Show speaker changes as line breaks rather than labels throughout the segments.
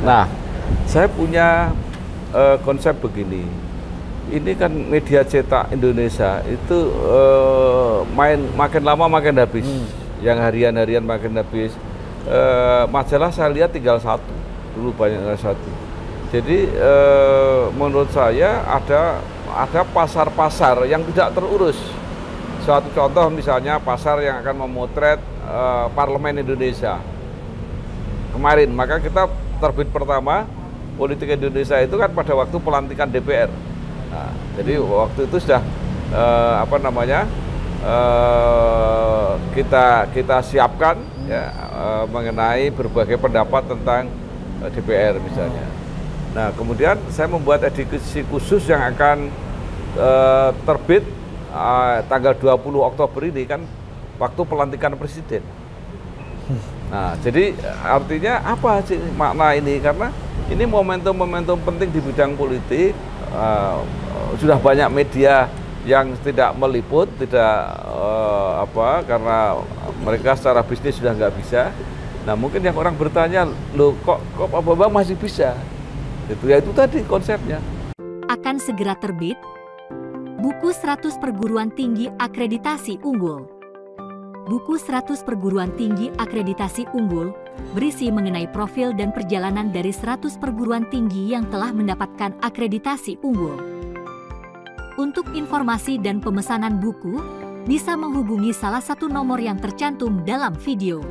Nah, saya punya konsep begini. Ini kan media cetak Indonesia itu makin lama makin habis. Yang harian-harian makin habis. Majalah saya lihat tinggal satu, dulu banyak satu. Jadi menurut saya ada pasar-pasar yang tidak terurus. Suatu contoh misalnya pasar yang akan memotret Parlemen Indonesia kemarin, maka kita terbit pertama Politik Indonesia itu kan pada waktu pelantikan DPR. Nah, jadi waktu itu sudah kita siapkan ya, mengenai berbagai pendapat tentang DPR misalnya. Nah, kemudian saya membuat edisi khusus yang akan terbit tanggal 20 Oktober ini kan waktu pelantikan presiden. Nah, jadi artinya apa sih makna ini? Karena ini momentum-momentum penting di bidang politik. Sudah banyak media yang tidak meliput, karena mereka secara bisnis sudah nggak bisa. Nah, mungkin yang orang bertanya, loh kok Pak Bambang masih bisa? Ya itu tadi konsepnya.
Akan segera terbit buku 100 perguruan tinggi akreditasi unggul. Buku 100 perguruan tinggi akreditasi unggul berisi mengenai profil dan perjalanan dari 100 perguruan tinggi yang telah mendapatkan akreditasi unggul. Untuk informasi dan pemesanan buku, bisa menghubungi salah satu nomor yang tercantum dalam video.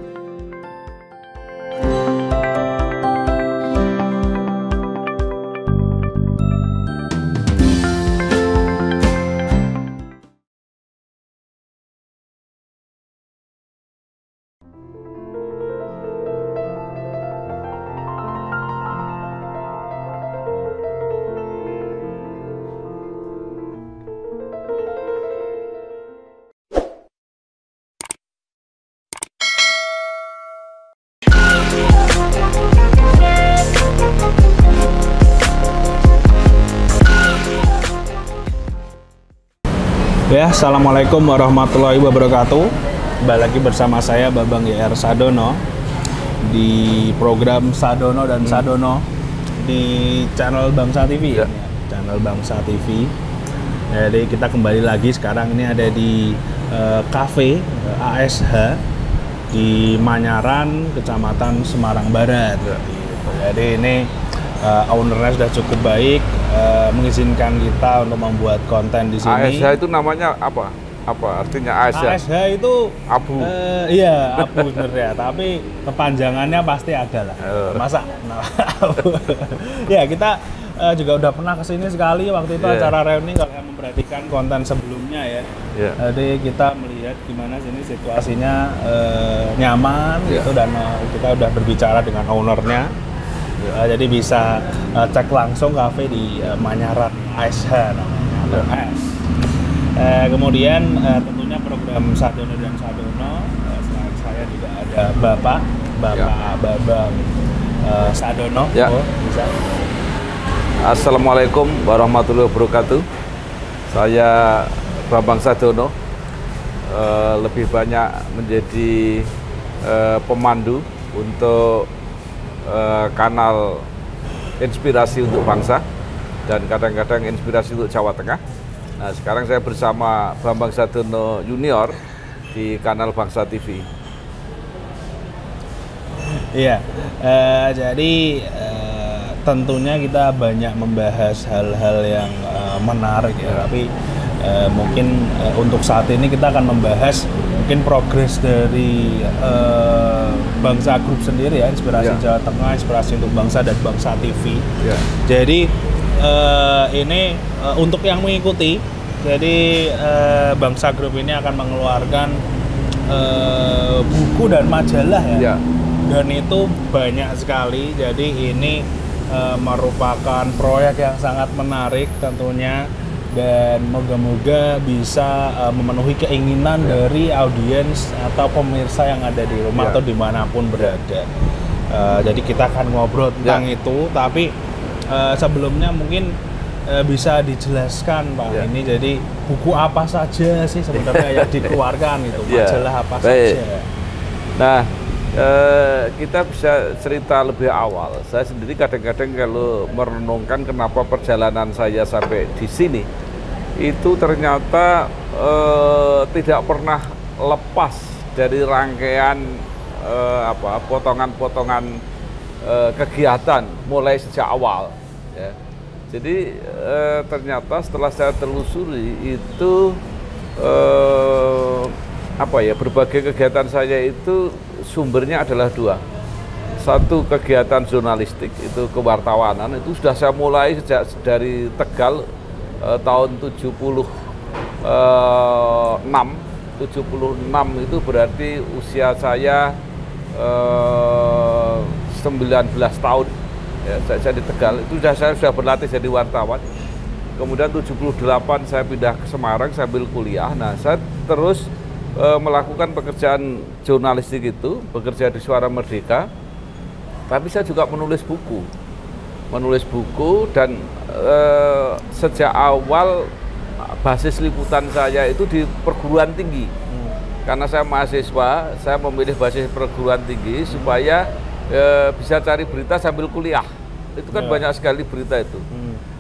Ya, assalamualaikum warahmatullahi wabarakatuh. Kembali lagi bersama saya Bambang YR Sadono di program Sadono dan Sadono di channel Bangsa TV. Ya, channel Bangsa TV. Jadi kita kembali lagi sekarang ini ada di cafe ASH di Manyaran, Kecamatan Semarang Barat. Jadi ini ownernya sudah cukup baik, mengizinkan kita untuk membuat konten di sini.
ASH itu namanya apa? Apa artinya ASH?
ASH itu
abu.
Iya, abu sebenarnya, tapi kepanjangannya pasti ada lah. Masa? Nah, ya, kita juga udah pernah kesini sekali waktu itu acara reuni, kalau yang memperhatikan konten sebelumnya ya. Jadi kita melihat gimana sini situasinya nyaman gitu, dan kita udah berbicara dengan ownernya. Jadi bisa cek langsung kafe di Manyaran ASH namanya, AS. Kemudian tentunya program Sadono dan Sadono, selain saya juga ada Bapak Bambang Sadono. Bisa.
Assalamualaikum warahmatullahi wabarakatuh. Saya Bambang Sadono, lebih banyak menjadi pemandu untuk kanal Inspirasi untuk Bangsa dan kadang-kadang Inspirasi untuk Jawa Tengah. Nah, sekarang saya bersama Bambang Sadono Junior di kanal Bangsa TV.
Iya, jadi tentunya kita banyak membahas hal-hal yang menarik ya, tapi mungkin untuk saat ini kita akan membahas mungkin progres dari Bangsa Group sendiri ya, Inspirasi Jawa Tengah, Inspirasi untuk Bangsa, dan Bangsa TV. Jadi ini untuk yang mengikuti, jadi Bangsa Group ini akan mengeluarkan buku dan majalah ya. Dan itu banyak sekali. Jadi ini merupakan proyek yang sangat menarik tentunya, dan moga-moga bisa memenuhi keinginan dari audiens atau pemirsa yang ada di rumah atau dimanapun berada. Jadi kita akan ngobrol tentang itu, tapi sebelumnya mungkin bisa dijelaskan Pak, ini jadi buku apa saja sih sebenarnya yang dikeluarkan itu, majalah apa saja?
Nah, kita bisa cerita lebih awal. Saya sendiri kadang-kadang kalau merenungkan kenapa perjalanan saya sampai di sini, itu ternyata tidak pernah lepas dari rangkaian potongan-potongan kegiatan mulai sejak awal. Ya. Jadi ternyata setelah saya telusuri itu berbagai kegiatan saya itu sumbernya adalah dua. Satu kegiatan jurnalistik, itu kewartawanan, itu sudah saya mulai sejak dari Tegal tahun 76 itu berarti usia saya 19 tahun. Ya, saya di Tegal itu saya sudah berlatih jadi wartawan. Kemudian 78 saya pindah ke Semarang sambil kuliah. Nah, saya terus melakukan pekerjaan jurnalistik itu, bekerja di Suara Merdeka. Tapi saya juga menulis buku dan sejak awal basis liputan saya itu di perguruan tinggi. Karena saya mahasiswa, saya memilih basis perguruan tinggi supaya bisa cari berita sambil kuliah. Itu kan banyak sekali berita itu.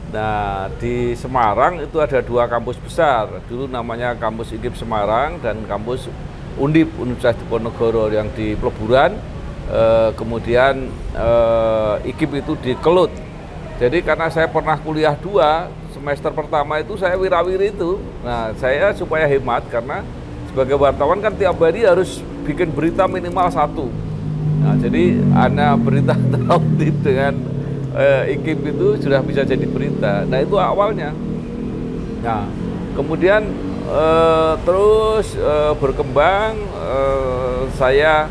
Nah, di Semarang itu ada dua kampus besar. Dulu namanya kampus IKIP Semarang dan kampus Undip, Universitas Diponegoro yang di Peleburan. Kemudian IKIP itu di Kelut. Jadi karena saya pernah kuliah 2, semester pertama itu saya wirawiri itu. Nah, saya supaya hemat karena sebagai wartawan kan tiap hari harus bikin berita minimal 1. Nah, jadi anak berita terupdate dengan IKIP itu sudah bisa jadi berita. Nah, itu awalnya. Nah, kemudian terus berkembang, saya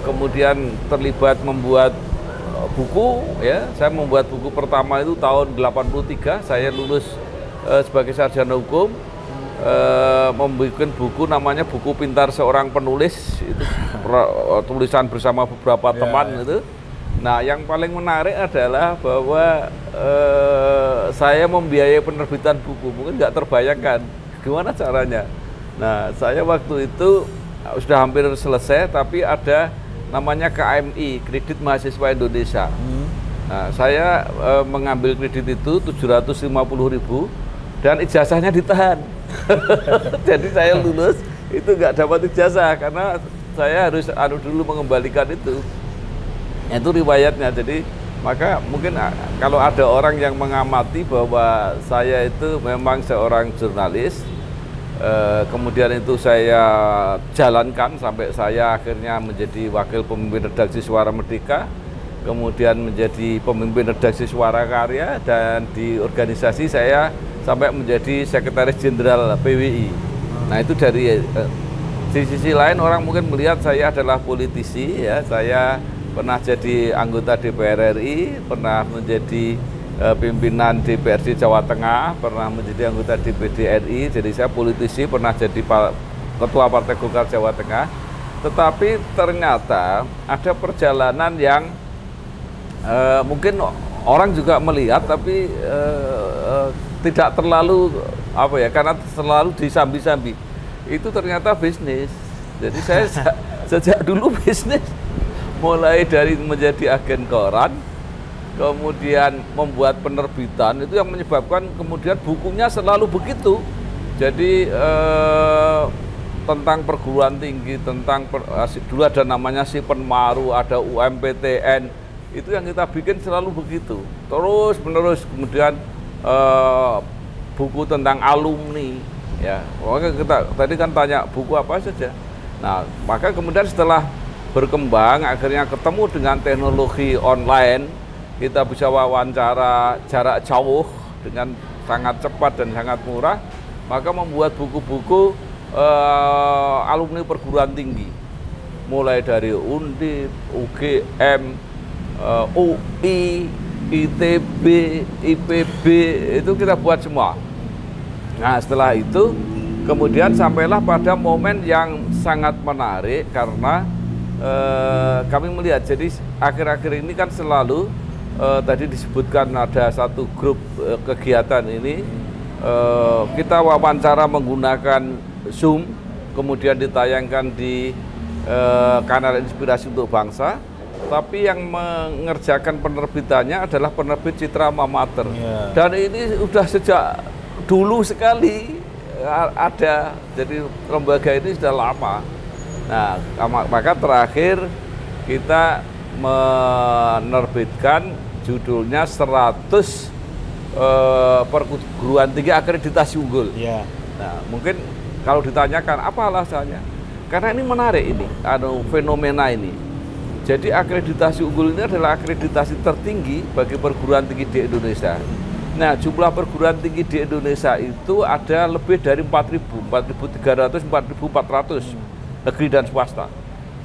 kemudian terlibat membuat buku. Ya, saya membuat buku pertama itu tahun 83. Saya lulus sebagai sarjana hukum. Membuat buku namanya Buku Pintar Seorang Penulis, itu tulisan bersama beberapa teman itu. Nah, yang paling menarik adalah bahwa saya membiayai penerbitan buku, mungkin nggak terbayangkan gimana caranya. Nah, saya waktu itu sudah hampir selesai, tapi ada namanya KMI, Kredit Mahasiswa Indonesia. Nah, saya mengambil kredit itu 750.000 dan ijazahnya ditahan. Jadi saya lulus itu nggak dapat ijazah karena saya harus dulu mengembalikan itu. Itu riwayatnya. Jadi maka mungkin kalau ada orang yang mengamati bahwa saya itu memang seorang jurnalis, kemudian itu saya jalankan sampai saya akhirnya menjadi wakil pemimpin redaksi Suara Merdeka, kemudian menjadi pemimpin redaksi Suara Karya, dan di organisasi saya sampai menjadi sekretaris jenderal PWI. Nah, itu dari di sisi lain orang mungkin melihat saya adalah politisi, ya. Saya pernah jadi anggota DPR RI, pernah menjadi pimpinan DPRD Jawa Tengah, pernah menjadi anggota DPD RI. Jadi saya politisi, pernah jadi ketua Partai Golkar Jawa Tengah. Tetapi ternyata ada perjalanan yang mungkin orang juga melihat, tapi tidak terlalu karena selalu disambi-sambi. Itu ternyata bisnis. Jadi saya sejak dulu bisnis, mulai dari menjadi agen koran, kemudian membuat penerbitan, itu yang menyebabkan kemudian bukunya selalu begitu. Jadi tentang perguruan tinggi, tentang dulu ada namanya Sipenmaru, ada UMPTN, itu yang kita bikin selalu begitu, terus menerus. Kemudian buku tentang alumni, ya. Maka kita tadi kan tanya buku apa saja. Nah, maka kemudian setelah berkembang, akhirnya ketemu dengan teknologi online, kita bisa wawancara jarak jauh dengan sangat cepat dan sangat murah. Maka membuat buku-buku alumni perguruan tinggi, mulai dari Undip, UGM, UI, ITB, IPB, itu kita buat semua. Nah, setelah itu kemudian sampailah pada momen yang sangat menarik karena kami melihat, jadi akhir-akhir ini kan selalu tadi disebutkan ada satu grup kegiatan ini, kita wawancara menggunakan Zoom, kemudian ditayangkan di Kanal Inspirasi untuk Bangsa, tapi yang mengerjakan penerbitannya adalah penerbit Citra Alma Mater. Dan ini sudah sejak dulu sekali ada, jadi lembaga ini sudah lama. Nah, maka terakhir kita menerbitkan judulnya 100 perguruan tinggi akreditasi unggul. Nah, mungkin kalau ditanyakan apa alasannya, karena ini menarik ini, fenomena ini. Jadi akreditasi unggul ini adalah akreditasi tertinggi bagi perguruan tinggi di Indonesia. Nah, jumlah perguruan tinggi di Indonesia itu ada lebih dari 4.300, 4.400 negeri dan swasta.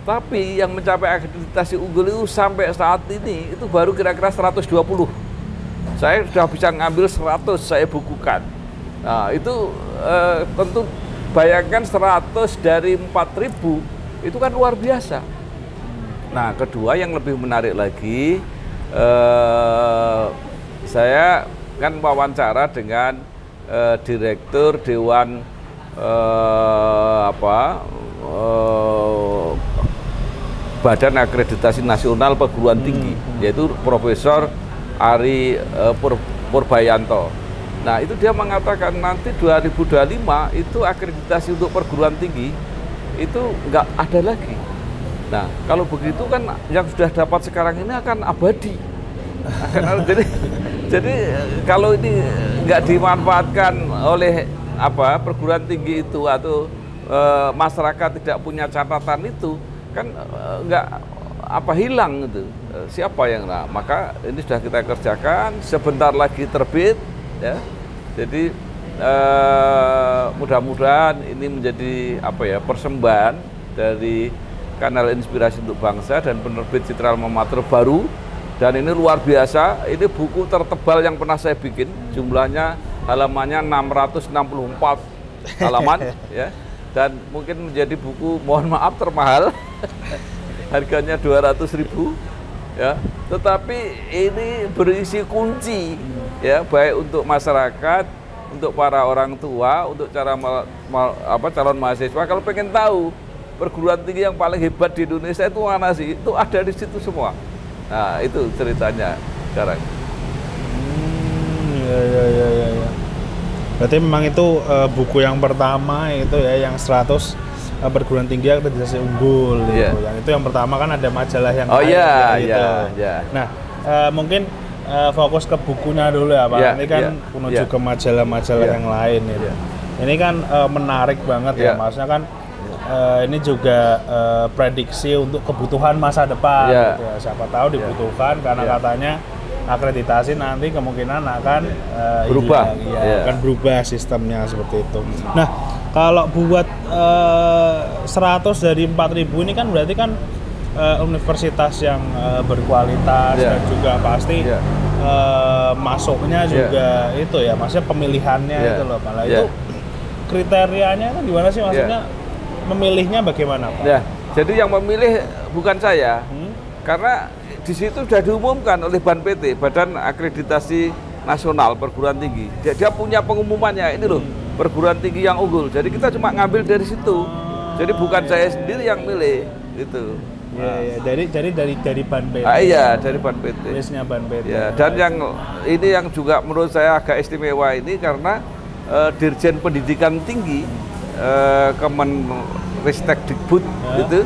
Tapi yang mencapai akreditasi unggul itu sampai saat ini itu baru kira-kira 120. Saya sudah bisa ngambil 100, saya bukukan. Nah, itu tentu bayangkan 100 dari 4.000 itu kan luar biasa. Nah, kedua yang lebih menarik lagi, saya kan wawancara dengan Direktur Dewan Badan Akreditasi Nasional Perguruan Tinggi, yaitu Profesor Ari Purbayanto. Nah, itu dia mengatakan nanti 2025 itu akreditasi untuk perguruan tinggi itu nggak ada lagi. Nah, kalau begitu kan yang sudah dapat sekarang ini akan abadi. Jadi kalau ini nggak dimanfaatkan oleh perguruan tinggi itu atau masyarakat tidak punya catatan itu, kan nggak hilang itu. Siapa yang maka ini sudah kita kerjakan, sebentar lagi terbit ya. Jadi mudah-mudahan ini menjadi persembahan dari Kanal Inspirasi untuk Bangsa dan penerbit Citra Alma Mater baru, dan ini luar biasa. Ini buku tertebal yang pernah saya bikin, jumlahnya halamannya 664 halaman ya, dan mungkin menjadi buku, mohon maaf, termahal. Harganya 200.000 ya, tetapi ini berisi kunci ya, baik untuk masyarakat, untuk para orang tua, untuk calon mahasiswa kalau pengen tahu perguruan tinggi yang paling hebat di Indonesia itu mana sih, itu ada di situ semua. Nah, itu ceritanya sekarang.
Ya. Berarti memang itu buku yang pertama itu ya, yang 100 perguruan tinggi akreditasi unggul gitu. Yang itu yang pertama kan ada majalah yang lain gitu. Nah, mungkin fokus ke bukunya dulu ya Pak. Ini kan menuju ke majalah-majalah yang lain gitu. Ini kan menarik banget ya, maksudnya kan ini juga prediksi untuk kebutuhan masa depan gitu ya. Siapa tahu dibutuhkan karena katanya akreditasi nanti kemungkinan akan
berubah,
akan berubah sistemnya seperti itu. Nah, kalau buat 100 dari 4.000 ini kan berarti kan universitas yang berkualitas dan juga pasti masuknya juga itu ya, maksudnya pemilihannya itu loh Pak. Itu kriterianya kan gimana sih, maksudnya memilihnya bagaimana Pak?
Ya, jadi yang memilih bukan saya, karena di situ sudah diumumkan oleh BANPT, Badan Akreditasi Nasional Perguruan Tinggi. Dia punya pengumumannya, ini loh perguruan tinggi yang unggul. Jadi kita cuma ngambil dari situ. Jadi bukan saya sendiri yang milih, gitu.
Dari BANPT.
Iya, dari BANPT.
Listnya BANPT.
Ya, dan yang ini yang juga menurut saya agak istimewa ini karena Dirjen Pendidikan Tinggi Kemenristekdikbud itu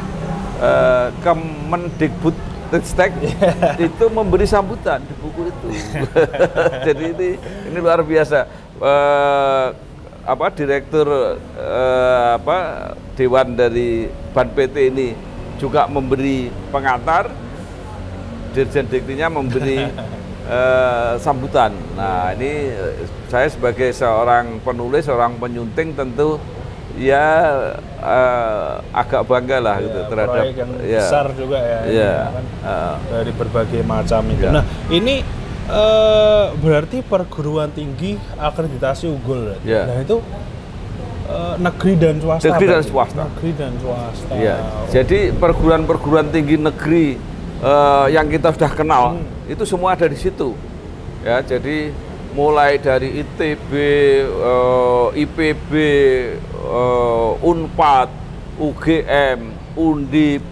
Kemendikbud Ristek itu memberi sambutan di buku itu. Jadi ini luar biasa. Direktur Dewan dari BANPT ini juga memberi pengantar, Dirjen Diktinya memberi sambutan. Nah, ini saya sebagai seorang penulis, seorang penyunting tentu ya agak bangga lah gitu terhadap
proyek yang besar juga ya, kan, dari berbagai macam itu. Nah, ini berarti perguruan tinggi akreditasi unggul. Nah, itu negeri dan swasta.
Negeri dan swasta.
Negeri dan swasta.
Jadi perguruan tinggi negeri yang kita sudah kenal itu semua ada di situ. Ya, jadi mulai dari ITB, IPB, Unpad, UGM, Undip,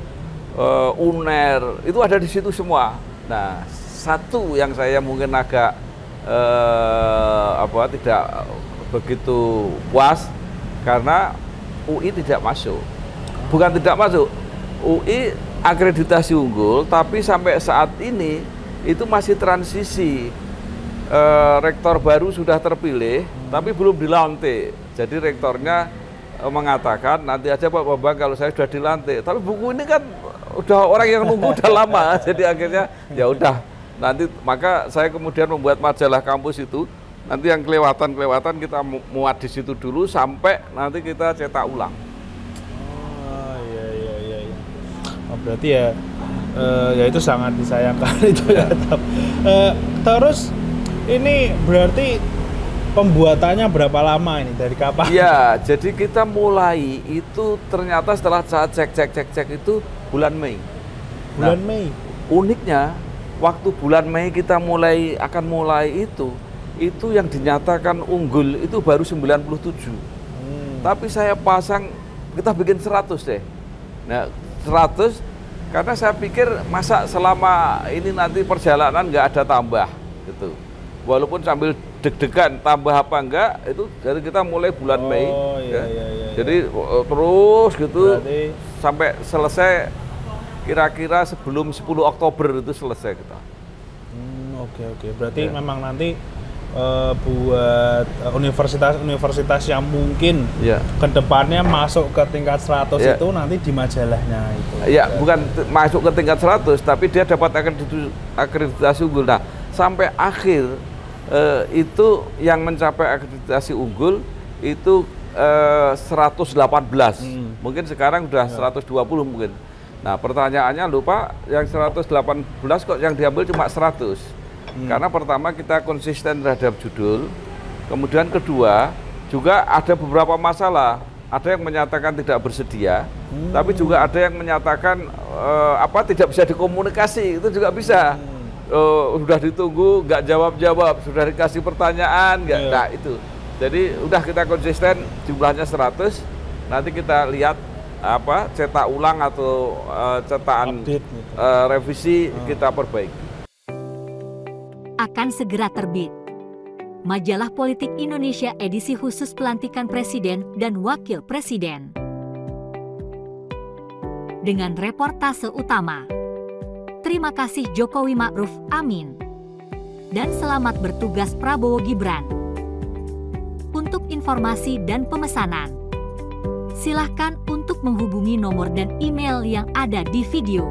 UNER, itu ada di situ semua. Nah, satu yang saya mungkin agak tidak begitu puas karena UI tidak masuk. Bukan tidak masuk, UI akreditasi unggul, tapi sampai saat ini itu masih transisi. Rektor baru sudah terpilih, tapi belum dilantik. Jadi rektornya mengatakan nanti aja Pak Bambang kalau saya sudah dilantik. Tapi buku ini kan udah orang yang nunggu udah lama, jadi akhirnya ya udah. Nanti maka saya kemudian membuat majalah kampus itu. Nanti yang kelewatan kita muat di situ dulu sampai nanti kita cetak ulang.
Oh iya. Oh, berarti ya itu sangat disayangkan itu ya. Terus ini berarti pembuatannya berapa lama ini, dari kapan?
Ya, jadi kita mulai itu ternyata setelah saat cek itu bulan Mei.
Bulan Mei.
Uniknya waktu bulan Mei kita akan mulai itu yang dinyatakan unggul itu baru 97. Tapi saya pasang, kita bikin 100 deh. Nah, 100 karena saya pikir masa selama ini nanti perjalanan nggak ada tambah gitu. Walaupun sambil deg-degan tambah apa enggak, itu dari kita mulai bulan Mei.
Iya.
Jadi terus gitu
berarti
sampai selesai kira-kira sebelum 10 Oktober itu selesai kita.
Oke. Berarti memang nanti buat universitas-universitas yang mungkin kedepannya masuk ke tingkat 100 itu nanti di majalahnya itu.
Iya, bukan masuk ke tingkat 100, tapi dia dapat akreditasi unggul. Nah, sampai akhir itu yang mencapai akreditasi unggul itu 118. Mungkin sekarang udah 120 mungkin. Nah, pertanyaannya lupa yang 118 kok yang diambil cuma 100. Karena pertama kita konsisten terhadap judul, kemudian kedua juga ada beberapa masalah. Ada yang menyatakan tidak bersedia, tapi juga ada yang menyatakan tidak bisa dikomunikasi, itu juga bisa. Sudah ditunggu, nggak jawab-jawab, sudah dikasih pertanyaan, nggak. Nah itu. Jadi udah kita konsisten, jumlahnya 100. Nanti kita lihat cetak ulang atau cetakan revisi kita perbaiki.
Akan segera terbit Majalah Politik Indonesia edisi khusus pelantikan Presiden dan Wakil Presiden. Dengan reportase utama. Terima kasih Jokowi Ma'ruf Amin. Dan selamat bertugas Prabowo Gibran. Untuk informasi dan pemesanan, silahkan untuk menghubungi nomor dan email yang ada di video.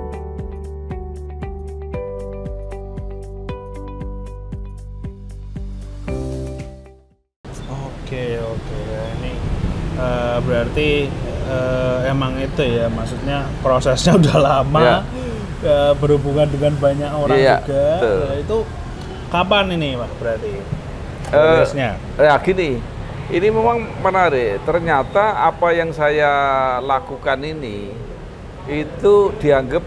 Oke. Ini berarti emang itu ya, maksudnya prosesnya udah lama, berhubungan dengan banyak orang juga. Nah, itu kapan ini Pak berarti prosesnya?
Gini, ini memang menarik. Ternyata apa yang saya lakukan ini itu dianggap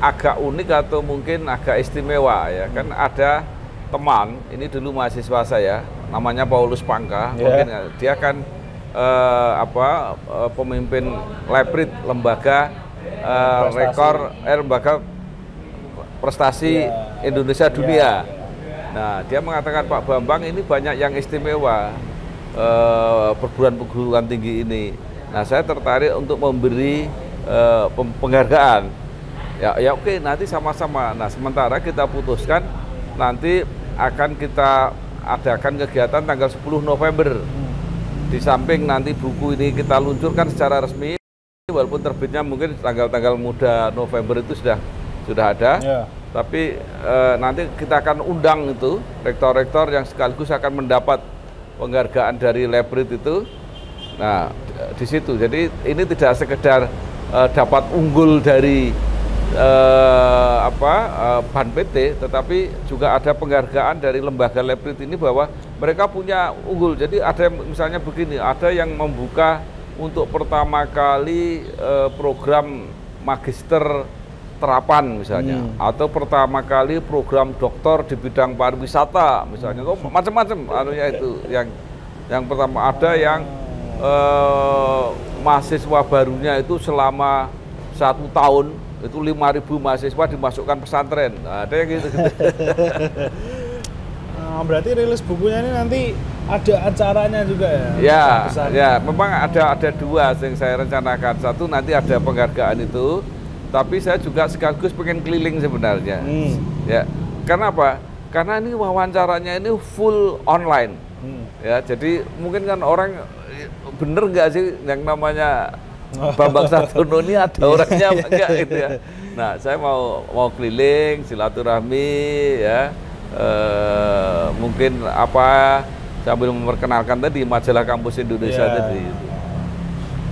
agak unik atau mungkin agak istimewa ya. Kan ada teman, ini dulu mahasiswa saya, namanya Paulus Pangka, mungkin dia kan pemimpin LEPRIT, lembaga lembaga prestasi Indonesia dunia. Nah, dia mengatakan Pak Bambang ini banyak yang istimewa perguruan tinggi ini. Nah, saya tertarik untuk memberi penghargaan. Ya oke, nanti sama-sama. Nah, sementara kita putuskan nanti akan kita adakan kegiatan tanggal 10 November. Di samping nanti buku ini kita luncurkan secara resmi, walaupun terbitnya mungkin tanggal-tanggal muda November itu sudah ada. Tapi nanti kita akan undang itu rektor-rektor yang sekaligus akan mendapat penghargaan dari LEPRIT itu. Nah, di situ. Jadi ini tidak sekedar dapat unggul dari ban PT, tetapi juga ada penghargaan dari lembaga LEPRIT ini bahwa mereka punya unggul. Jadi ada misalnya begini, ada yang membuka untuk pertama kali program magister terapan misalnya, atau pertama kali program doktor di bidang pariwisata misalnya, macam-macam anunya itu. Yang pertama ada yang mahasiswa barunya itu selama 1 tahun itu 5.000 mahasiswa dimasukkan pesantren. Nah, ada yang gitu.
Berarti rilis bukunya ini nanti ada acaranya juga ya?
Ya, memang ada 2 yang saya rencanakan. Satu nanti ada penghargaan itu, tapi saya juga sekaligus pengen keliling sebenarnya. Ya, karena apa? Karena ini wawancaranya ini full online. Ya, jadi mungkin kan orang bener nggak sih yang namanya Bambang Sartono ini ada orangnya apa enggak gitu ya. Nah, saya mau keliling silaturahmi ya. Mungkin apa sambil memperkenalkan tadi majalah Kampus Indonesia tadi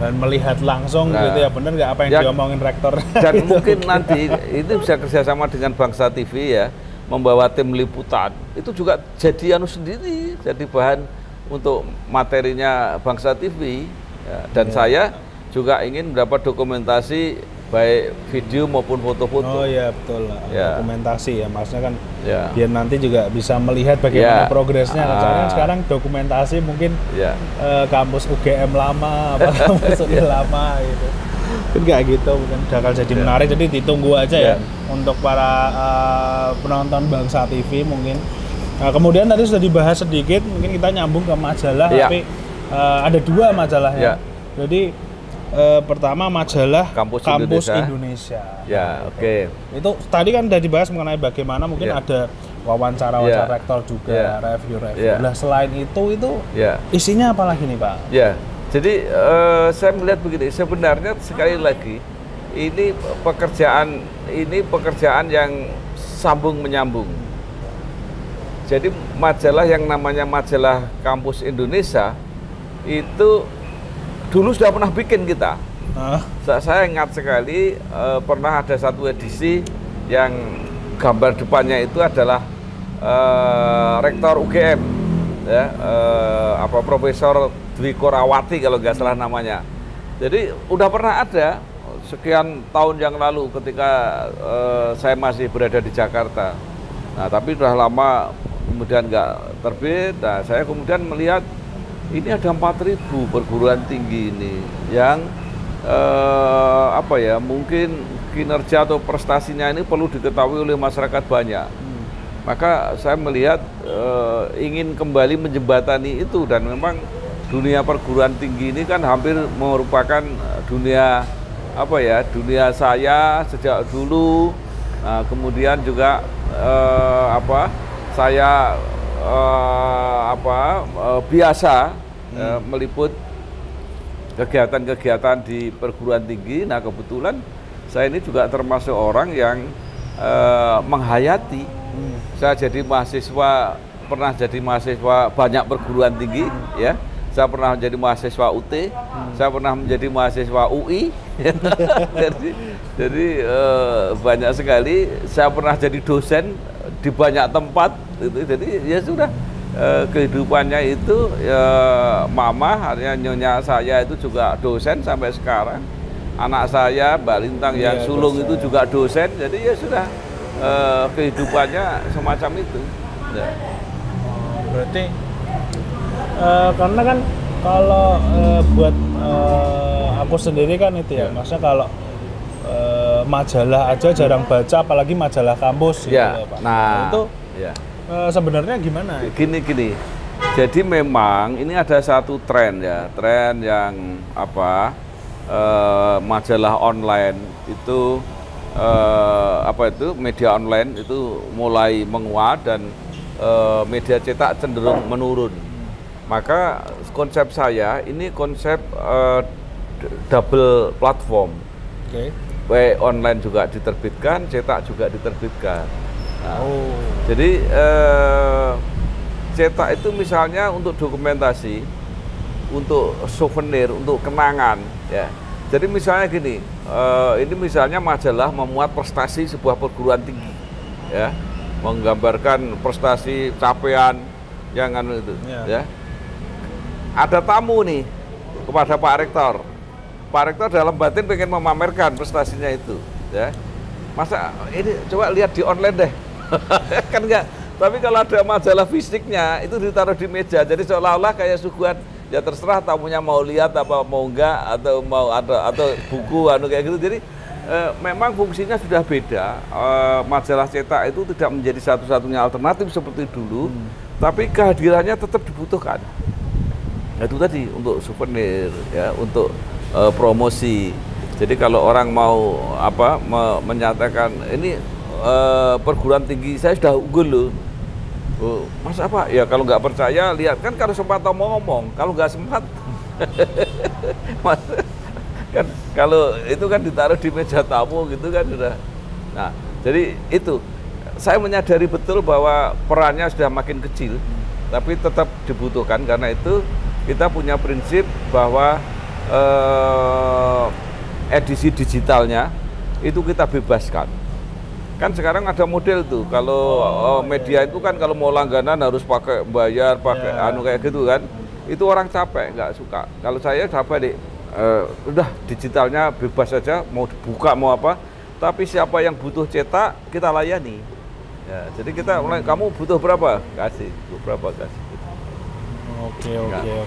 dan melihat langsung gitu ya, bener nggak apa yang diomongin rektor
dan gitu. Mungkin nanti itu bisa kerjasama dengan Bangsa TV ya, membawa tim liputan itu juga jadi sendiri, jadi bahan untuk materinya Bangsa TV ya. Dan saya juga ingin mendapat dokumentasi baik video maupun foto-foto.
Oh iya betul lah.
Ya.
Dokumentasi ya, maksudnya kan biar nanti juga bisa melihat bagaimana progresnya. Soalnya sekarang dokumentasi mungkin kampus UGM lama, apa kampus lama gitu. Kan kayak gitu mungkin bakal jadi menarik. Jadi ditunggu aja ya untuk para penonton Bangsa TV mungkin. Nah, kemudian tadi sudah dibahas sedikit, mungkin kita nyambung ke majalah, tapi ada 2 majalahnya. Jadi pertama majalah Kampus Indonesia.
Ya, oke.
Itu tadi kan sudah dibahas mengenai bagaimana mungkin ada wawancara rektor juga, review. Nah, selain itu isinya apa lagi nih, Pak?
Ya. Jadi saya melihat begini, sebenarnya sekali lagi ini pekerjaan yang sambung menyambung. Jadi majalah yang namanya majalah Kampus Indonesia itu dulu sudah pernah bikin kita. Saya ingat sekali pernah ada satu edisi yang gambar depannya itu adalah rektor UGM, ya, Profesor Dwi Korawati kalau nggak salah namanya. Jadi udah pernah ada sekian tahun yang lalu ketika saya masih berada di Jakarta. Nah, tapi udah lama kemudian nggak terbit. Nah, saya kemudian melihat ini ada 4.000 perguruan tinggi ini yang mungkin kinerja atau prestasinya ini perlu diketahui oleh masyarakat banyak. Maka saya melihat ingin kembali menjembatani itu, dan memang dunia perguruan tinggi ini kan hampir merupakan dunia dunia saya sejak dulu. Nah, kemudian juga saya biasa meliput kegiatan-kegiatan di perguruan tinggi. Nah, kebetulan saya ini juga termasuk orang yang menghayati. Saya pernah jadi mahasiswa banyak perguruan tinggi, ya. Saya pernah menjadi mahasiswa UT, saya pernah menjadi mahasiswa UI. jadi banyak sekali. Saya pernah jadi dosen di banyak tempat. Jadi ya sudah, kehidupannya itu mama, artinya nyonya saya itu juga dosen sampai sekarang. Anak saya Mbak Lintang yang sulung dosen. Itu juga dosen. Jadi ya sudah, kehidupannya semacam itu. Ya.
Berarti karena kan kalau buat aku sendiri kan itu ya, maksudnya kalau majalah aja jarang baca, apalagi majalah kampus gitu ya, Pak.
Nah,
itu sebenarnya gimana?
Gini. Jadi memang ini ada satu tren yang majalah online itu media online itu mulai menguat dan media cetak cenderung menurun. Maka konsep saya ini konsep double platform. Baik online juga diterbitkan, cetak juga diterbitkan. Nah, jadi cetak itu misalnya untuk dokumentasi, untuk souvenir, untuk kenangan, ya. Jadi misalnya gini, ini misalnya majalah memuat prestasi sebuah perguruan tinggi, ya, menggambarkan prestasi capaian yang itu, ya. Ada tamu nih kepada Pak Rektor. Pak Rektor dalam batin pengen memamerkan prestasinya itu, ya. Masa ini coba lihat di online deh. Kan enggak. Tapi kalau ada majalah fisiknya itu ditaruh di meja, jadi seolah-olah kayak suguhan, ya terserah tamunya mau lihat apa mau enggak, atau mau ada atau buku kayak gitu. Jadi memang fungsinya sudah beda. Majalah cetak itu tidak menjadi satu-satunya alternatif seperti dulu, tapi kehadirannya tetap dibutuhkan. Itu tadi untuk souvenir, ya, untuk promosi. Jadi kalau orang mau menyatakan ini perguruan tinggi saya sudah unggul loh. Mas apa? Ya kalau nggak percaya lihat kan, kalau sempat ngomong, kalau nggak sempat kan kalau itu kan ditaruh di meja tamu gitu kan sudah. Nah, jadi itu saya menyadari betul bahwa perannya sudah makin kecil, tapi tetap dibutuhkan. Karena itu kita punya prinsip bahwa edisi digitalnya itu kita bebaskan. Kan sekarang ada model tuh, kalau media itu kan kalau mau langganan harus pakai bayar, pakai kayak gitu kan. Itu orang capek, nggak suka. Kalau saya capek deh, udah digitalnya bebas saja, mau dibuka mau apa. Tapi siapa yang butuh cetak kita layani. Ya, jadi kita mulai, kamu butuh berapa? Kasih, berapa kasih.
Oke. Ya,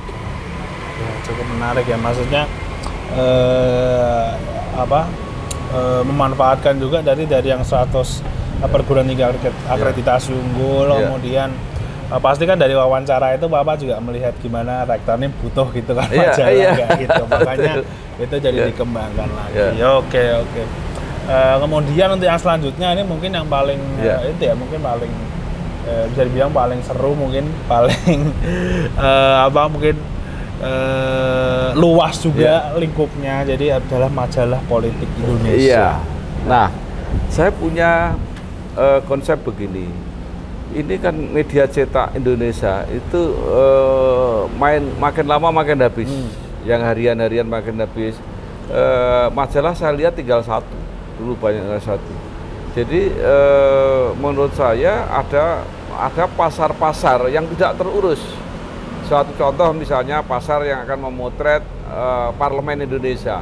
cukup menarik ya, maksudnya memanfaatkan juga dari yang 100 perguruan tinggi akreditasi unggul, kemudian pasti kan dari wawancara itu Bapak juga melihat gimana rektor ini butuh gitu kan majalah gitu, makanya itu jadi dikembangkan lagi. Oke. Kemudian untuk yang selanjutnya ini mungkin yang paling itu ya, mungkin paling bisa dibilang paling seru, mungkin paling luas juga lingkupnya, jadi adalah majalah politik Indonesia.
Iya. Nah, saya punya konsep begini. Ini kan media cetak Indonesia itu makin lama makin habis. Yang harian makin habis. Majalah saya lihat tinggal satu, dulu banyak satu. Jadi menurut saya ada pasar-pasar yang tidak terurus. Suatu contoh misalnya pasar yang akan memotret Parlemen Indonesia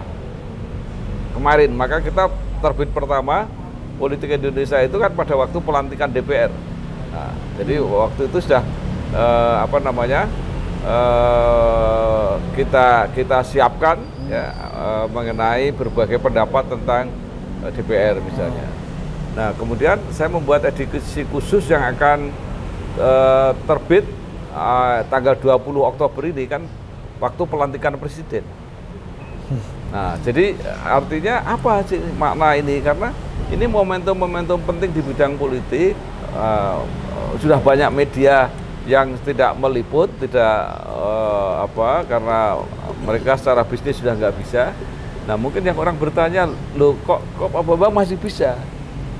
kemarin, maka kita terbit pertama Politik Indonesia itu kan pada waktu pelantikan DPR. Nah, jadi waktu itu sudah kita siapkan ya, mengenai berbagai pendapat tentang DPR misalnya. Nah, kemudian saya membuat edisi khusus yang akan terbit tanggal 20 Oktober ini, kan waktu pelantikan presiden. Nah, jadi artinya apa sih makna ini? Karena ini momentum-momentum penting di bidang politik. Sudah banyak media yang tidak meliput, karena mereka secara bisnis sudah nggak bisa. Nah, mungkin yang orang bertanya, loh kok Pak Bambang masih bisa?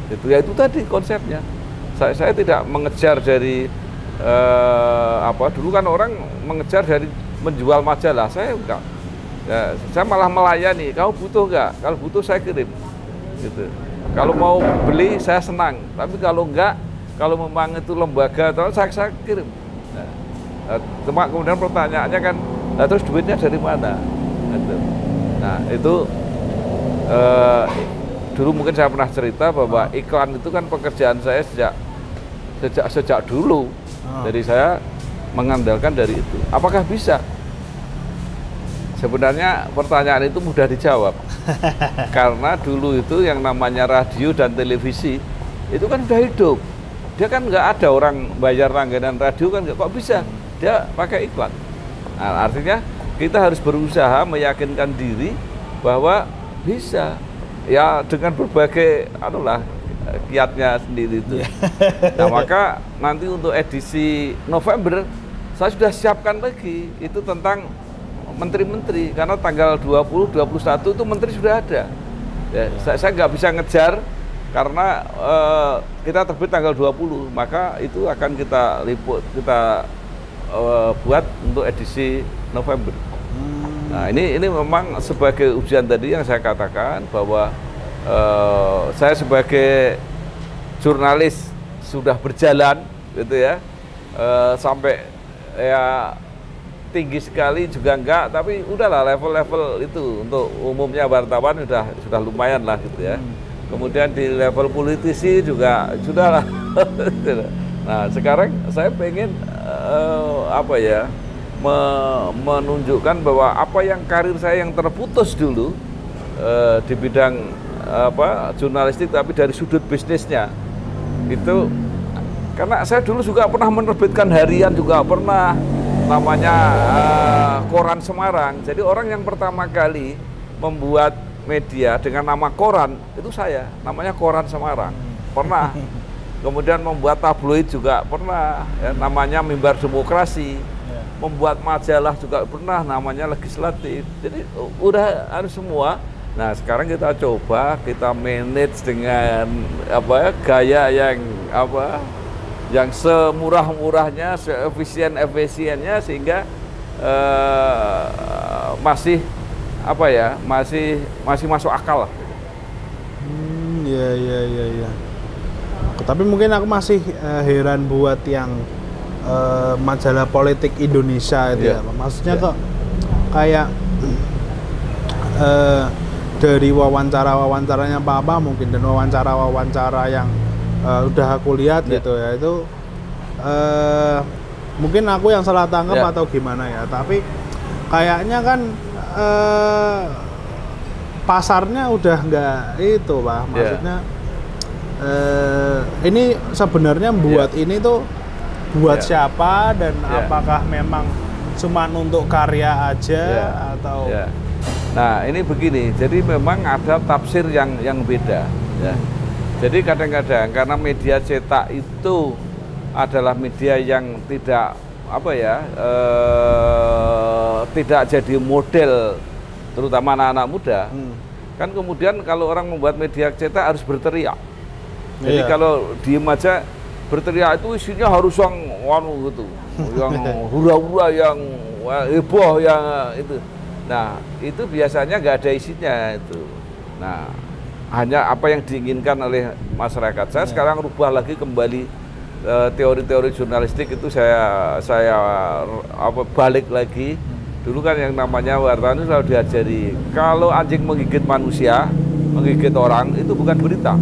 Itu ya, itu tadi konsepnya. Saya tidak mengejar dari dulu kan orang mengejar dari menjual majalah, saya enggak. Ya, saya malah melayani. Kamu butuh nggak? Kalau butuh saya kirim. Gitu. Kalau mau beli saya senang. Tapi kalau enggak, kalau memang itu lembaga atau saya kirim. Nah, cuma kemudian pertanyaannya kan, nah, terus duitnya dari mana? Gitu. Nah, itu dulu mungkin saya pernah cerita bahwa iklan itu kan pekerjaan saya sejak dulu. Jadi saya mengandalkan dari itu. Apakah bisa? Sebenarnya pertanyaan itu mudah dijawab. Karena dulu itu yang namanya radio dan televisi itu kan udah hidup. Dia kan nggak ada orang bayar langganan radio kan, kok bisa? Dia pakai iklan. Nah, artinya kita harus berusaha meyakinkan diri bahwa bisa. Ya dengan berbagai kiatnya sendiri itu. Nah, maka nanti untuk edisi November saya sudah siapkan lagi itu tentang menteri-menteri, karena tanggal 20, 21 itu menteri sudah ada. Ya, saya nggak bisa ngejar karena kita terbit tanggal 20, maka itu akan kita liput, kita buat untuk edisi November. Nah, ini memang sebagai ujian tadi yang saya katakan bahwa saya sebagai jurnalis sudah berjalan gitu ya, sampai ya tinggi sekali juga enggak, tapi udahlah level-level itu untuk umumnya wartawan sudah lumayan lah gitu ya. Kemudian di level politisi juga sudahlah. Nah, sekarang saya pengen menunjukkan bahwa apa yang karir saya yang terputus dulu di bidang jurnalistik tapi dari sudut bisnisnya. Itu karena saya dulu juga pernah menerbitkan harian, juga pernah namanya Koran Semarang. Jadi orang yang pertama kali membuat media dengan nama koran itu saya, namanya Koran Semarang. Pernah. Kemudian membuat tabloid juga pernah, ya, namanya Mimbar Demokrasi. Membuat majalah juga pernah, namanya Legislatif. Jadi udah harus semua. Nah, sekarang kita coba kita manage dengan gaya yang semurah-murahnya, seefisien-efisiennya, sehingga masih masuk akal lah.
Iya. Tapi mungkin aku masih heran buat yang majalah politik Indonesia itu ya. Maksudnya kok kayak dari wawancaranya Pak mungkin, dan wawancara yang udah aku lihat gitu ya, itu mungkin aku yang salah tangkap atau gimana ya, tapi kayaknya kan pasarnya udah nggak itu Pak, maksudnya ini sebenarnya buat ini tuh buat siapa, dan apakah memang cuma untuk karya aja atau
Nah, ini begini, jadi memang ada tafsir yang beda ya. Jadi kadang-kadang karena media cetak itu adalah media yang tidak tidak jadi model terutama anak-anak muda. Kan kemudian kalau orang membuat media cetak harus berteriak. Jadi kalau diem aja berteriak itu isinya harus yang gitu, yang hura-hura, yang heboh, yang itu. Nah, itu biasanya nggak ada isinya itu. Nah, hanya apa yang diinginkan oleh masyarakat. Saya sekarang rubah lagi kembali teori-teori jurnalistik itu, saya balik lagi. Dulu kan yang namanya wartawan itu selalu diajari kalau anjing menggigit manusia, menggigit orang itu bukan berita.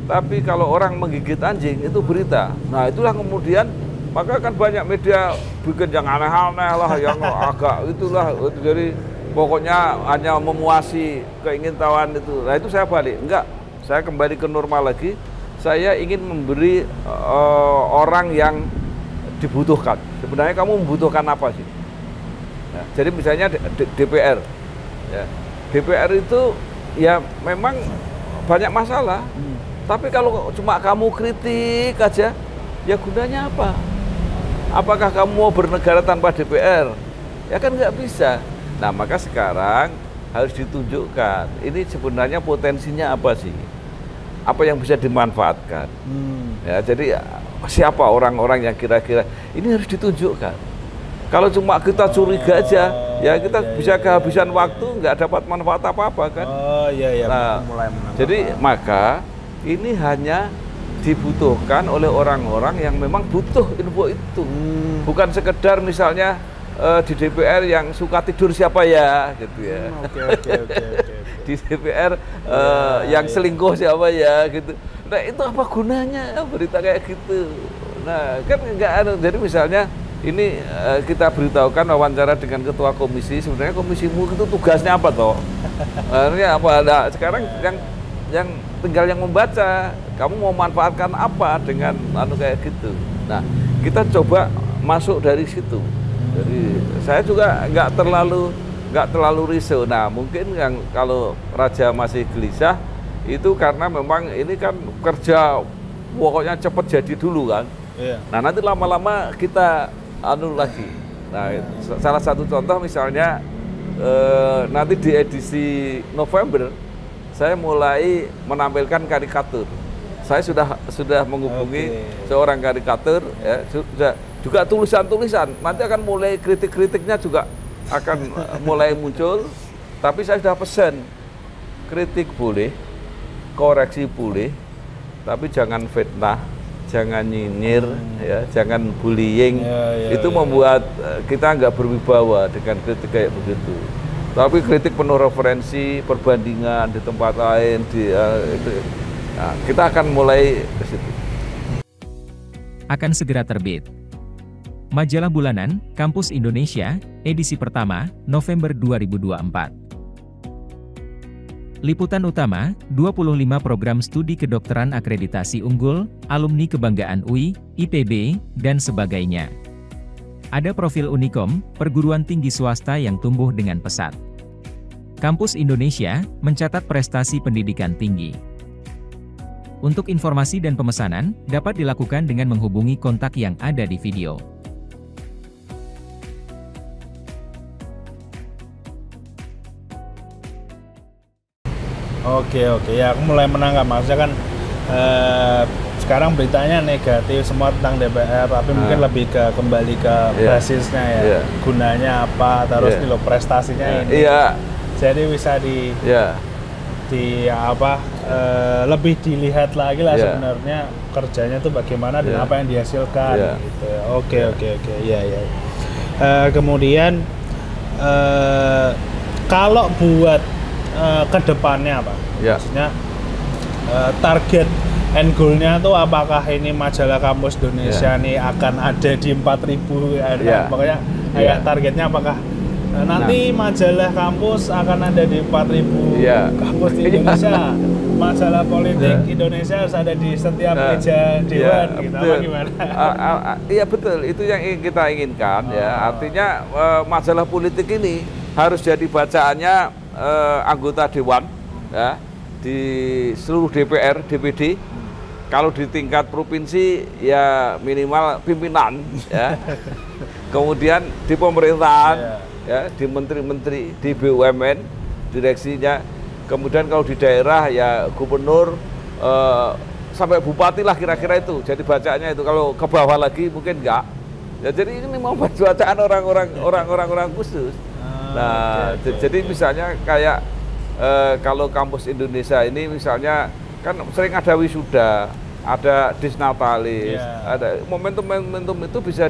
Tapi kalau orang menggigit anjing itu berita. Nah, itulah kemudian maka kan banyak media bikin yang aneh-aneh lah, yang agak itulah. Jadi pokoknya hanya memuasi keingintahuan itu. Nah, itu saya balik. Enggak, saya kembali ke normal lagi. Saya ingin memberi orang yang dibutuhkan. Sebenarnya kamu membutuhkan apa sih? Ya, jadi misalnya DPR. Ya, DPR itu ya memang banyak masalah. Tapi kalau cuma kamu kritik aja, ya gunanya apa? Apakah kamu mau bernegara tanpa DPR? Ya kan nggak bisa. Nah, maka sekarang harus ditunjukkan ini sebenarnya potensinya apa sih? Apa yang bisa dimanfaatkan? Ya, jadi siapa orang-orang yang kira-kira ini harus ditunjukkan. Kalau cuma kita curiga aja, ya kita bisa kehabisan waktu, nggak dapat manfaat apa-apa kan? Nah, jadi maka ini hanya dibutuhkan oleh orang-orang yang memang butuh info itu, bukan sekedar misalnya di DPR yang suka tidur siapa ya, gitu ya. Di DPR yang selingkuh siapa ya, gitu. Nah, itu apa gunanya berita kayak gitu? Nah, kan enggak ada. Jadi misalnya ini kita beritahukan wawancara dengan ketua komisi, sebenarnya komisimu itu tugasnya apa toh? Ini apa? Nah, sekarang yang tinggal yang membaca, kamu mau manfaatkan apa dengan kayak gitu. Nah, kita coba masuk dari situ. Jadi saya juga nggak terlalu risau. Nah, mungkin yang kalau Raja masih gelisah itu karena memang ini kan kerja pokoknya cepat jadi dulu kan. Nah, nanti lama-lama kita lagi. Nah, salah satu contoh misalnya nanti di edisi November saya mulai menampilkan karikatur. Saya sudah menghubungi seorang karikatur, ya, juga tulisan-tulisan. Nanti akan mulai kritik-kritiknya juga akan mulai muncul. Tapi saya sudah pesan, kritik boleh, koreksi boleh, tapi jangan fitnah, jangan nyinyir, ya, jangan bullying. Itu membuat kita nggak berwibawa dengan kritik kayak begitu. Tapi kritik penuh referensi, perbandingan di tempat lain, nah, kita akan mulai ke situ.
Akan segera terbit. Majalah Bulanan, Kampus Indonesia, edisi pertama, November 2024. Liputan utama, 25 program studi kedokteran akreditasi unggul, alumni kebanggaan UI, IPB, dan sebagainya. Ada profil Unikom, perguruan tinggi swasta yang tumbuh dengan pesat. Kampus Indonesia mencatat prestasi pendidikan tinggi. Untuk informasi dan pemesanan, dapat dilakukan dengan menghubungi kontak yang ada di video.
Oke, ya aku mulai menangkap. Maksudnya kan sekarang beritanya negatif semua tentang DPR, tapi mungkin lebih kembali ke basisnya ya, gunanya apa, terus nih loh prestasinya ini. Jadi bisa lebih dilihat lagi lah sebenarnya kerjanya tuh bagaimana dan apa yang dihasilkan gitu. Oke, ya. Kemudian kalau buat kedepannya Pak, maksudnya target end goal-nya tuh apakah ini majalah Kampus Indonesia nih akan ada di 4.000 pokoknya kayak targetnya apakah nanti majalah kampus akan ada di 4.000 kampus di Indonesia, majalah politik Indonesia harus ada di setiap meja dewan gitu, apa gimana?
Iya betul, itu yang kita inginkan ya. Artinya majalah politik ini harus jadi bacaannya anggota dewan ya, di seluruh DPR, DPD. Kalau di tingkat provinsi ya minimal pimpinan ya. Kemudian di pemerintahan ya, di menteri-menteri, di BUMN direksinya. Kemudian kalau di daerah ya gubernur sampai bupati lah kira-kira itu jadi bacaannya itu. Kalau ke bawah lagi mungkin enggak ya, jadi ini memang bacaan orang-orang khusus. Nah, jadi misalnya kayak kalau Kampus Indonesia ini misalnya kan sering ada wisuda, ada disnatalis, ada momentum itu bisa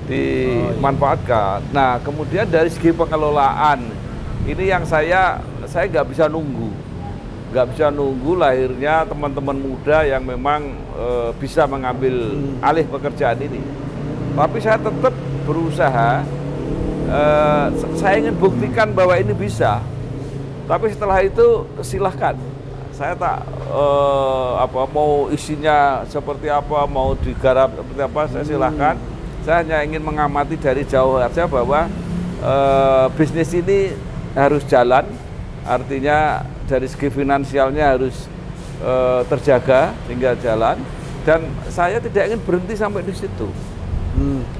dimanfaatkan. Nah, kemudian dari segi pengelolaan ini yang saya nggak bisa nunggu lahirnya teman-teman muda yang memang bisa mengambil alih pekerjaan ini. Tapi saya tetap berusaha. Saya ingin buktikan bahwa ini bisa, tapi setelah itu silahkan. Saya tak mau isinya seperti apa, mau digarap seperti apa, saya silahkan. Saya hanya ingin mengamati dari jauh saja bahwa bisnis ini harus jalan, artinya dari segi finansialnya harus terjaga hingga jalan, dan saya tidak ingin berhenti sampai di situ.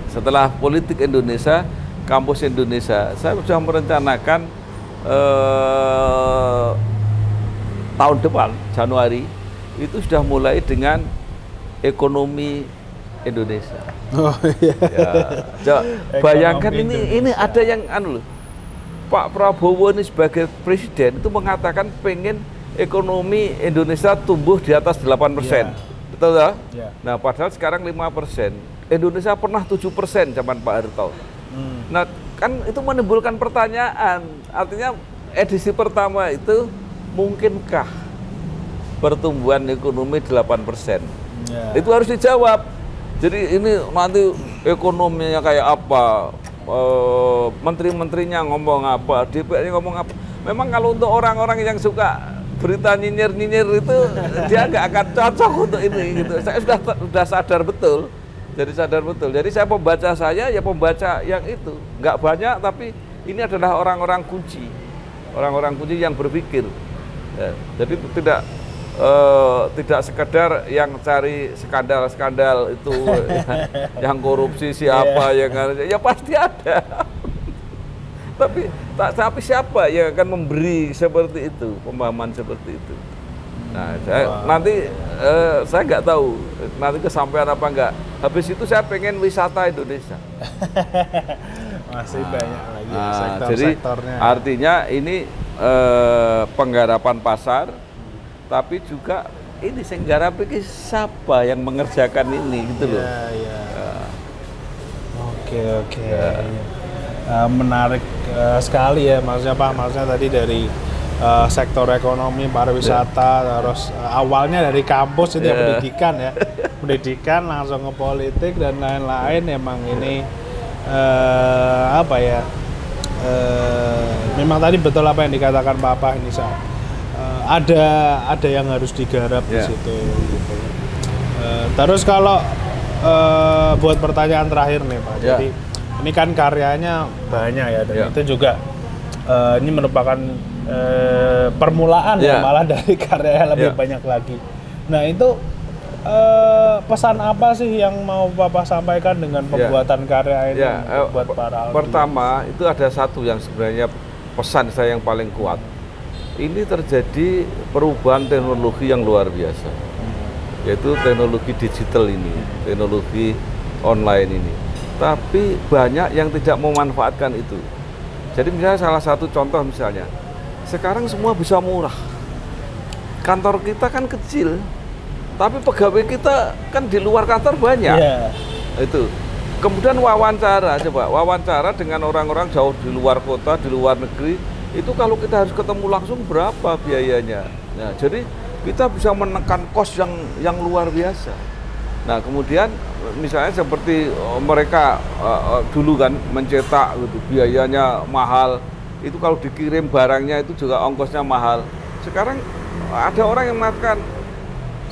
Setelah politik Indonesia, Kampus Indonesia, saya sudah merencanakan tahun depan Januari itu sudah mulai dengan ekonomi Indonesia. Bayangkan ini ada yang Pak Prabowo ini sebagai presiden itu mengatakan pengen ekonomi Indonesia tumbuh di atas 8%. Betul ya? Nah, padahal sekarang 5%. Indonesia pernah 7% zaman Pak Harto. Nah, kan itu menimbulkan pertanyaan, artinya edisi pertama itu mungkinkah pertumbuhan ekonomi 8%? Itu harus dijawab. Jadi ini nanti ekonominya kayak apa, menteri-menterinya ngomong apa, DPR-nya ngomong apa. Memang kalau untuk orang-orang yang suka berita nyinyir-nyinyir itu dia nggak akan cocok untuk ini gitu. Saya sudah sadar betul. Jadi sadar betul. Jadi saya pembaca yang itu nggak banyak, tapi ini adalah orang-orang kunci yang berpikir. Ya, jadi tidak sekedar yang cari skandal itu, yang korupsi siapa, yang ya pasti ada. tapi siapa yang akan memberi seperti itu, pemahaman seperti itu. Nah, saya nggak tahu nanti kesampaian apa enggak. Habis itu saya pengen wisata Indonesia.
Masih banyak lagi
sektor-sektornya. Jadi artinya ini penggarapan pasar, tapi juga ini senggara pikir siapa yang mengerjakan ini gitu loh.
Oke. Menarik sekali ya, maksudnya Pak. Maksudnya tadi dari sektor ekonomi, pariwisata, terus awalnya dari kampus itu pendidikan langsung ke politik dan lain-lain. Emang ini memang tadi betul apa yang dikatakan Bapak ini, ada yang harus digarap di situ gitu. Terus kalau buat pertanyaan terakhir nih Pak, jadi ini kan karyanya banyak ya, dan itu juga ini merupakan permulaan ya, malah dari karya yang lebih banyak lagi. Nah itu pesan apa sih yang mau Bapak sampaikan dengan pembuatan karya ini buat para
Pertama itu ada satu yang sebenarnya pesan saya yang paling kuat. Ini terjadi perubahan teknologi yang luar biasa, yaitu teknologi digital ini, teknologi online ini. Tapi banyak yang tidak memanfaatkan itu. Jadi misalnya salah satu contoh misalnya, sekarang semua bisa murah. Kantor kita kan kecil, tapi pegawai kita kan di luar kantor banyak. Itu. Kemudian wawancara, coba wawancara dengan orang-orang jauh di luar kota, di luar negeri, itu kalau kita harus ketemu langsung berapa biayanya. Nah, jadi kita bisa menekan kos yang luar biasa. Nah, kemudian misalnya seperti mereka dulu kan mencetak gitu, biayanya mahal. Itu kalau dikirim barangnya itu juga ongkosnya mahal. Sekarang ada orang yang mengatakan,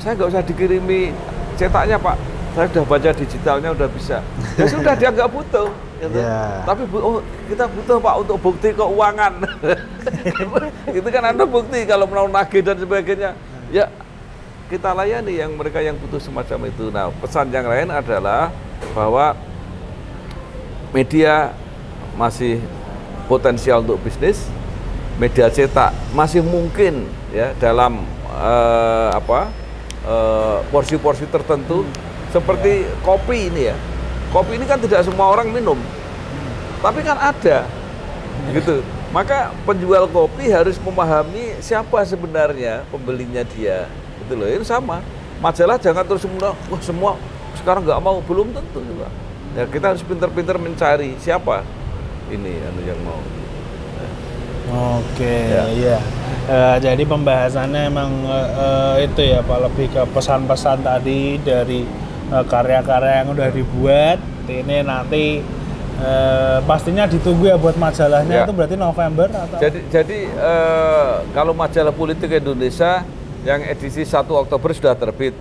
saya nggak usah dikirimi cetaknya Pak, saya sudah baca digitalnya udah bisa. Ya sudah, dia nggak butuh. Gitu. Tapi kita butuh Pak untuk bukti keuangan. Itu kan ada bukti kalau mau nagih dan sebagainya. Ya kita layani yang mereka yang butuh semacam itu. Nah, pesan yang lain adalah bahwa media masih potensial untuk bisnis, media cetak masih mungkin ya dalam porsi-porsi tertentu, seperti kopi ini ya. Kopi ini kan tidak semua orang minum, tapi kan ada, gitu. Maka penjual kopi harus memahami siapa sebenarnya pembelinya dia, gitu loh. Ini sama. Majalah jangan terus semua sekarang nggak mau, belum tentu juga. Ya kita harus pintar-pintar mencari siapa ini yang mau.
Oke, iya. Jadi pembahasannya emang itu ya Pak, lebih ke pesan-pesan tadi dari karya-karya yang udah dibuat. Ini nanti pastinya ditunggu ya buat majalahnya. Itu berarti November atau?
Jadi kalau majalah Politik Indonesia yang edisi 1 Oktober sudah terbit.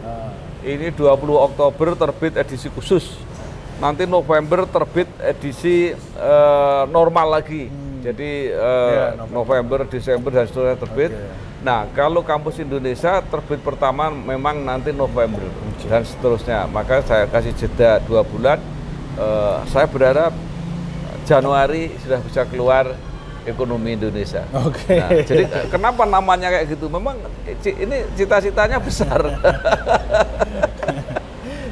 Ini 20 Oktober terbit edisi khusus. Nanti November terbit edisi normal lagi. Jadi November, Desember dan seterusnya terbit. Nah, kalau Kampus Indonesia terbit pertama memang nanti November dan seterusnya. Maka saya kasih jeda 2 bulan. Saya berharap Januari sudah bisa keluar Ekonomi Indonesia. Nah, jadi kenapa namanya kayak gitu? Memang ini cita-citanya besar.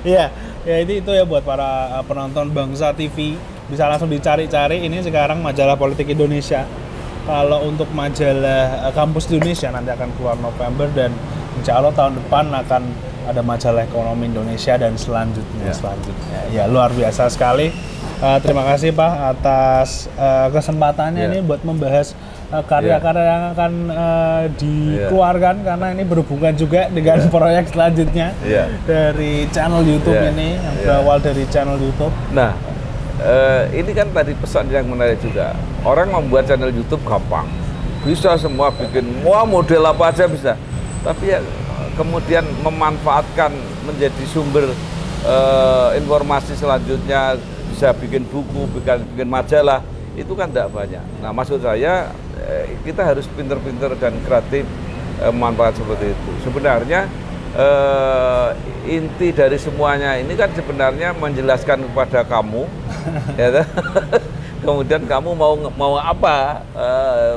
Iya, ya itu ya buat para penonton Bangsa TV. Bisa langsung dicari-cari, ini sekarang majalah Politik Indonesia. Kalau untuk majalah Kampus Indonesia nanti akan keluar November, dan insya Allah tahun depan akan ada majalah Ekonomi Indonesia dan selanjutnya. Ya luar biasa sekali. Terima kasih Pak atas kesempatannya ini buat membahas karya-karya yang akan dikeluarkan, karena ini berhubungan juga dengan proyek selanjutnya dari channel YouTube ini yang berawal dari channel YouTube.
Nah, ini kan tadi pesan yang menarik juga. Orang membuat channel YouTube gampang, bisa semua bikin, model apa aja bisa. Tapi ya kemudian memanfaatkan menjadi sumber informasi selanjutnya, bisa bikin buku, bikin majalah, itu kan tidak banyak. Nah, maksud saya kita harus pinter-pinter dan kreatif memanfaatkan seperti itu. Sebenarnya inti dari semuanya ini kan sebenarnya menjelaskan kepada kamu, ya, kemudian kamu mau apa,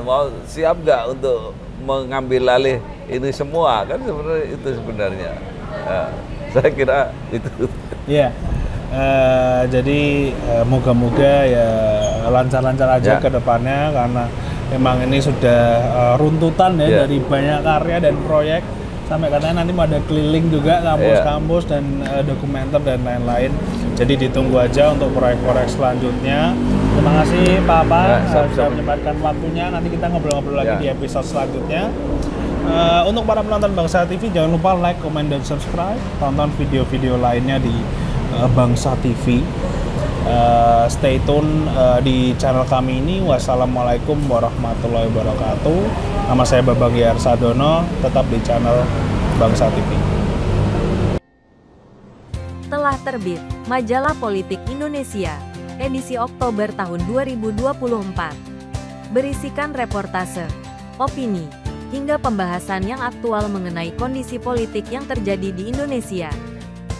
mau siap nggak untuk mengambil alih ini semua, kan sebenarnya itu sebenarnya. Saya kira itu.
Iya. Jadi moga-moga ya lancar-lancar aja ke depannya, karena memang ini sudah runtutan ya dari banyak karya dan proyek. Sampai katanya nanti mau ada keliling juga kampus-kampus dan dokumenter dan lain-lain. Jadi ditunggu aja untuk proyek-proyek selanjutnya. Terima kasih Pak sudah menyempatkan waktunya. Nanti kita ngobrol-ngobrol lagi di episode selanjutnya. Untuk para penonton Bangsa TV, jangan lupa like, comment, dan subscribe. Tonton video-video lainnya di Bangsa TV. Stay tune di channel kami ini. Wassalamualaikum warahmatullahi wabarakatuh. Nama saya Babang Giar Sadono, tetap di channel Bangsa TV.
Telah terbit Majalah Politik Indonesia, edisi Oktober tahun 2024. Berisikan reportase, opini, hingga pembahasan yang aktual mengenai kondisi politik yang terjadi di Indonesia.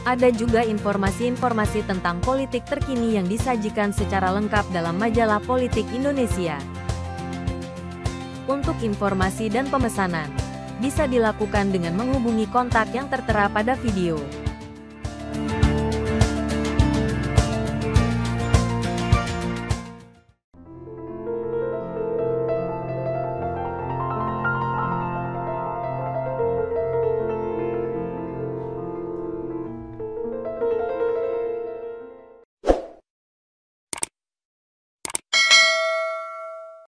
Ada juga informasi-informasi tentang politik terkini yang disajikan secara lengkap dalam Majalah Politik Indonesia. Untuk informasi dan pemesanan, bisa dilakukan dengan menghubungi kontak yang tertera pada video.